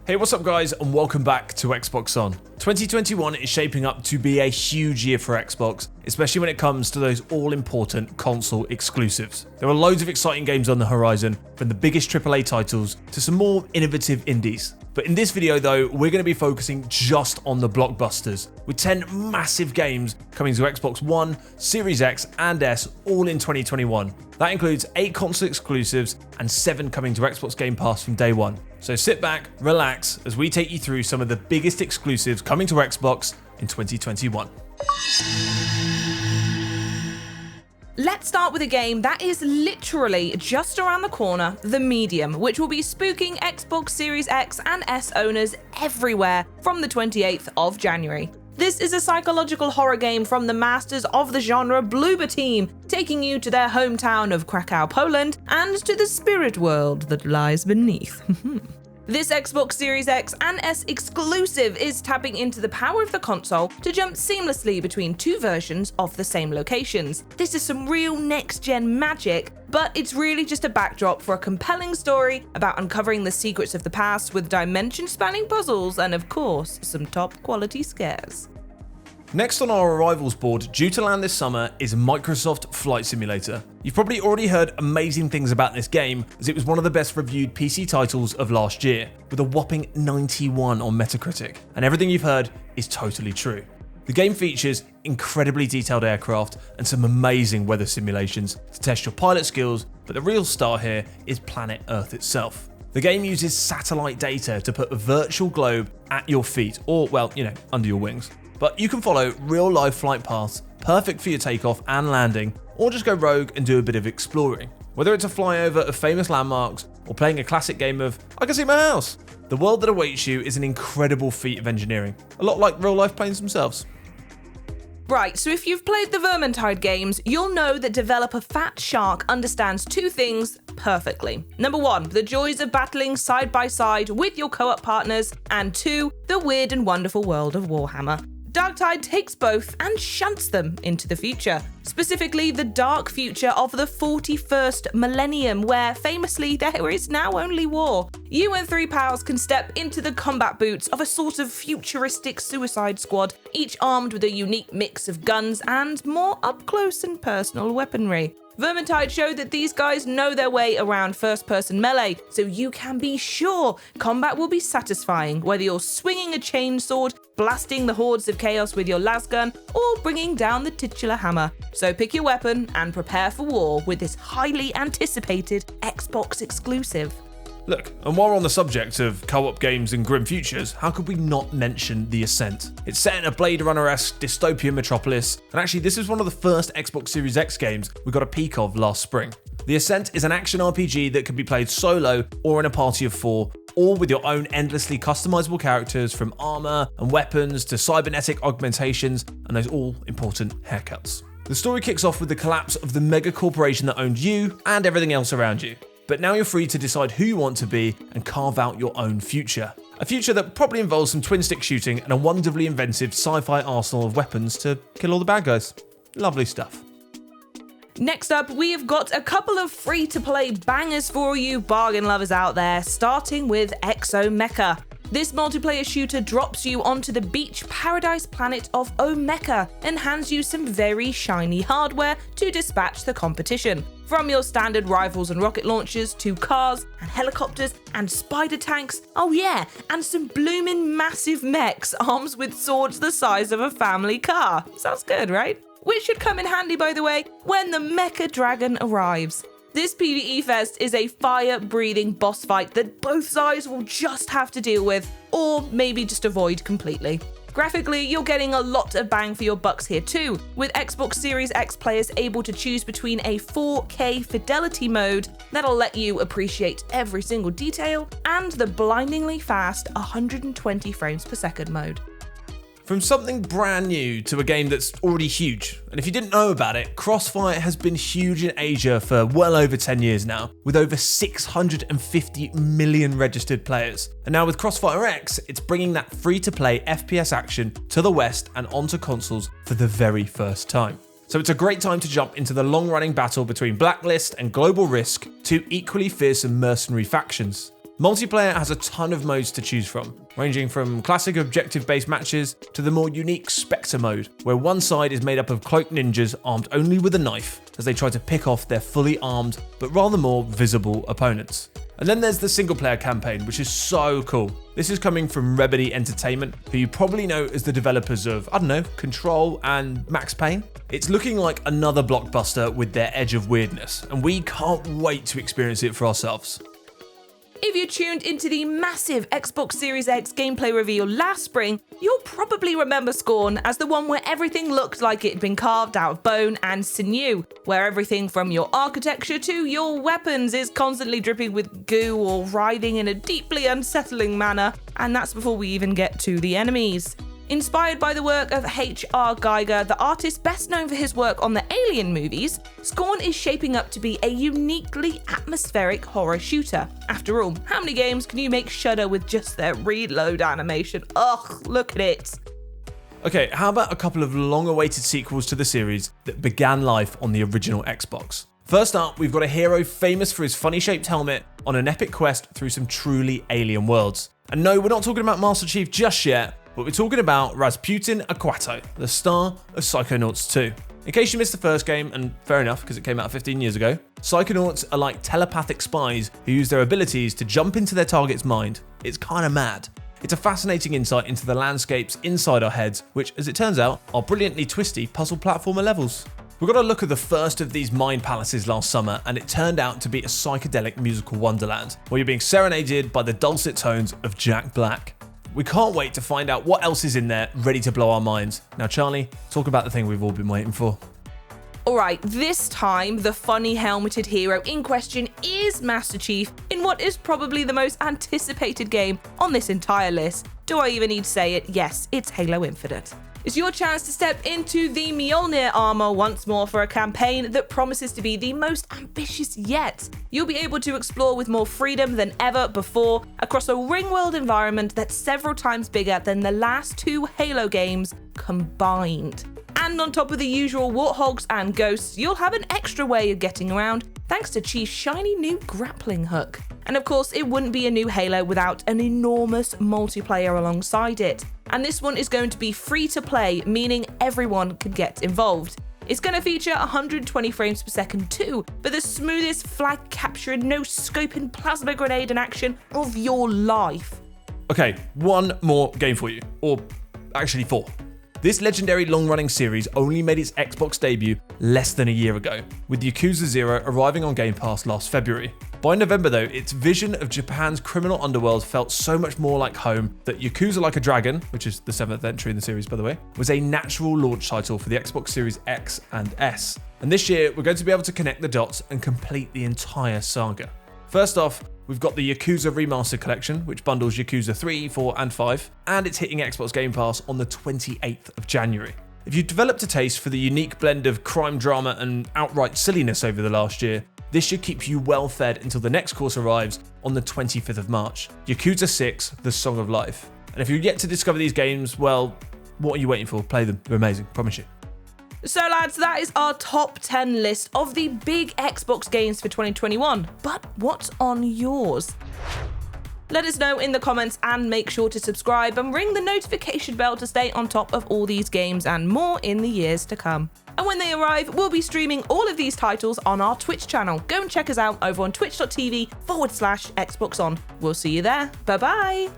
Hey, what's up guys, and welcome back to Xbox On. 2021 is shaping up to be a huge year for Xbox, especially when it comes to those all-important console exclusives. There are loads of exciting games on the horizon, from the biggest AAA titles to some more innovative indies. But in this video though, we're going to be focusing just on the blockbusters, with 10 massive games coming to Xbox One, Series X and S all in 2021. That includes 8 console exclusives and 7 coming to Xbox Game Pass from day one. So sit back, relax, as we take you through some of the biggest exclusives coming to Xbox in 2021. Let's start with a game that is literally just around the corner, The Medium, which will be spooking Xbox Series X and S owners everywhere from the 28th of January. This is a psychological horror game from the masters of the genre, Bloober Team, taking you to their hometown of Krakow, Poland, and to the spirit world that lies beneath. This Xbox Series X and S exclusive is tapping into the power of the console to jump seamlessly between 2 versions of the same locations. This is some real next-gen magic, but it's really just a backdrop for a compelling story about uncovering the secrets of the past with dimension-spanning puzzles and, of course, some top-quality scares. Next on our arrivals board, due to land this summer, is Microsoft Flight Simulator. You've probably already heard amazing things about this game, as it was one of the best reviewed PC titles of last year, with a whopping 91 on Metacritic, and everything you've heard is totally true. The game features incredibly detailed aircraft and some amazing weather simulations to test your pilot skills, but the real star here is planet Earth itself. The game uses satellite data to put a virtual globe at your feet, or well, under your wings. But you can follow real-life flight paths, perfect for your takeoff and landing, or just go rogue and do a bit of exploring. Whether it's a flyover of famous landmarks, or playing a classic game of, I can see my house, the world that awaits you is an incredible feat of engineering, a lot like real-life planes themselves. Right, so if you've played the Vermintide games, you'll know that developer Fat Shark understands 2 things perfectly. Number 1, the joys of battling side by side with your co-op partners, and 2, the weird and wonderful world of Warhammer. Darktide takes both and shunts them into the future, specifically the dark future of the 41st millennium, where famously there is now only war. You and 3 pals can step into the combat boots of a sort of futuristic suicide squad, each armed with a unique mix of guns and more up-close and personal weaponry. Vermintide showed that these guys know their way around first-person melee, so you can be sure combat will be satisfying, whether you're swinging a chainsword, blasting the hordes of chaos with your lasgun, or bringing down the titular hammer. So pick your weapon and prepare for war with this highly anticipated Xbox exclusive. Look, and while we're on the subject of co-op games and grim futures, how could we not mention The Ascent? It's set in a Blade Runner-esque dystopian metropolis, and actually this is one of the first Xbox Series X games we got a peek of last spring. The Ascent is an action RPG that can be played solo or in a party of 4, all with your own endlessly customizable characters, from armor and weapons to cybernetic augmentations and those all-important haircuts. The story kicks off with the collapse of the mega corporation that owned you and everything else around you. But now you're free to decide who you want to be and carve out your own future. A future that probably involves some twin-stick shooting and a wonderfully inventive sci-fi arsenal of weapons to kill all the bad guys. Lovely stuff. Next up, we have got a couple of free-to-play bangers for you bargain lovers out there, starting with ExoMecha. This multiplayer shooter drops you onto the beach paradise planet of Omecha and hands you some very shiny hardware to dispatch the competition. From your standard rifles and rocket launchers to cars and helicopters and spider tanks, oh yeah, and some bloomin' massive mechs armed with swords the size of a family car. Sounds good, right? Which should come in handy, by the way, when the Mecha Dragon arrives. This PvE fest is a fire-breathing boss fight that both sides will just have to deal with, or maybe just avoid completely. Graphically, you're getting a lot of bang for your bucks here too, with Xbox Series X players able to choose between a 4K fidelity mode that'll let you appreciate every single detail, and the blindingly fast 120 frames per second mode. From something brand new to a game that's already huge, and if you didn't know about it, Crossfire has been huge in Asia for well over 10 years now, with over 650 million registered players. And now with CrossfireX, it's bringing that free-to-play FPS action to the West and onto consoles for the very first time. So it's a great time to jump into the long-running battle between Blacklist and Global Risk, 2 equally fearsome mercenary factions. Multiplayer has a ton of modes to choose from, ranging from classic objective-based matches to the more unique Spectre mode, where one side is made up of cloaked ninjas armed only with a knife as they try to pick off their fully armed but rather more visible opponents. And then there's the single-player campaign, which is so cool. This is coming from Remedy Entertainment, who you probably know as the developers of, Control and Max Payne. It's looking like another blockbuster with their edge of weirdness, and we can't wait to experience it for ourselves. If you tuned into the massive Xbox Series X gameplay reveal last spring, you'll probably remember Scorn as the one where everything looked like it had been carved out of bone and sinew, where everything from your architecture to your weapons is constantly dripping with goo or writhing in a deeply unsettling manner, and that's before we even get to the enemies. Inspired by the work of H.R. Giger, the artist best known for his work on the Alien movies, Scorn is shaping up to be a uniquely atmospheric horror shooter. After all, how many games can you make shudder with just their reload animation? Ugh, look at it. Okay, how about a couple of long-awaited sequels to the series that began life on the original Xbox? First up, we've got a hero famous for his funny-shaped helmet on an epic quest through some truly alien worlds. And no, we're not talking about Master Chief just yet, but we're talking about Rasputin Aquato, the star of Psychonauts 2. In case you missed the first game, and fair enough because it came out 15 years ago, Psychonauts are like telepathic spies who use their abilities to jump into their target's mind. It's kinda mad. It's a fascinating insight into the landscapes inside our heads, which, as it turns out, are brilliantly twisty puzzle platformer levels. We got a look at the first of these mind palaces last summer, and it turned out to be a psychedelic musical wonderland, where you're being serenaded by the dulcet tones of Jack Black. We can't wait to find out what else is in there ready to blow our minds. Now, Charley, talk about the thing we've all been waiting for. Alright, this time the funny helmeted hero in question is Master Chief in what is probably the most anticipated game on this entire list. Do I even need to say it? Yes, it's Halo Infinite. It's your chance to step into the Mjolnir armor once more for a campaign that promises to be the most ambitious yet. You'll be able to explore with more freedom than ever before across a ring-world environment that's several times bigger than the last two Halo games combined. And on top of the usual warthogs and ghosts, you'll have an extra way of getting around thanks to Chief's shiny new grappling hook. And of course, it wouldn't be a new Halo without an enormous multiplayer alongside it. And this one is going to be free to play, meaning everyone can get involved. It's going to feature 120 frames per second too, but the smoothest flag capture, no scoping plasma grenade in action of your life. Okay, one more game for you, or actually four. This legendary long-running series only made its Xbox debut less than a year ago, with Yakuza 0 arriving on Game Pass last February. By November though, its vision of Japan's criminal underworld felt so much more like home that Yakuza Like a Dragon, which is the 7th entry in the series by the way, was a natural launch title for the Xbox Series X and S. And this year, we're going to be able to connect the dots and complete the entire saga. First off, we've got the Yakuza Remastered collection, which bundles Yakuza 3, 4 and 5, and it's hitting Xbox Game Pass on the 28th of January. If you've developed a taste for the unique blend of crime drama and outright silliness over the last year, this should keep you well fed until the next course arrives on the 25th of March, Yakuza 6, The Song of Life. And if you're yet to discover these games, well, what are you waiting for? Play them, they're amazing, promise you. So lads, that is our top 10 list of the big Xbox games for 2021. But what's on yours? Let us know in the comments and make sure to subscribe and ring the notification bell to stay on top of all these games and more in the years to come. And when they arrive, we'll be streaming all of these titles on our Twitch channel. Go and check us out over on twitch.tv/XboxOn. We'll see you there. Bye bye.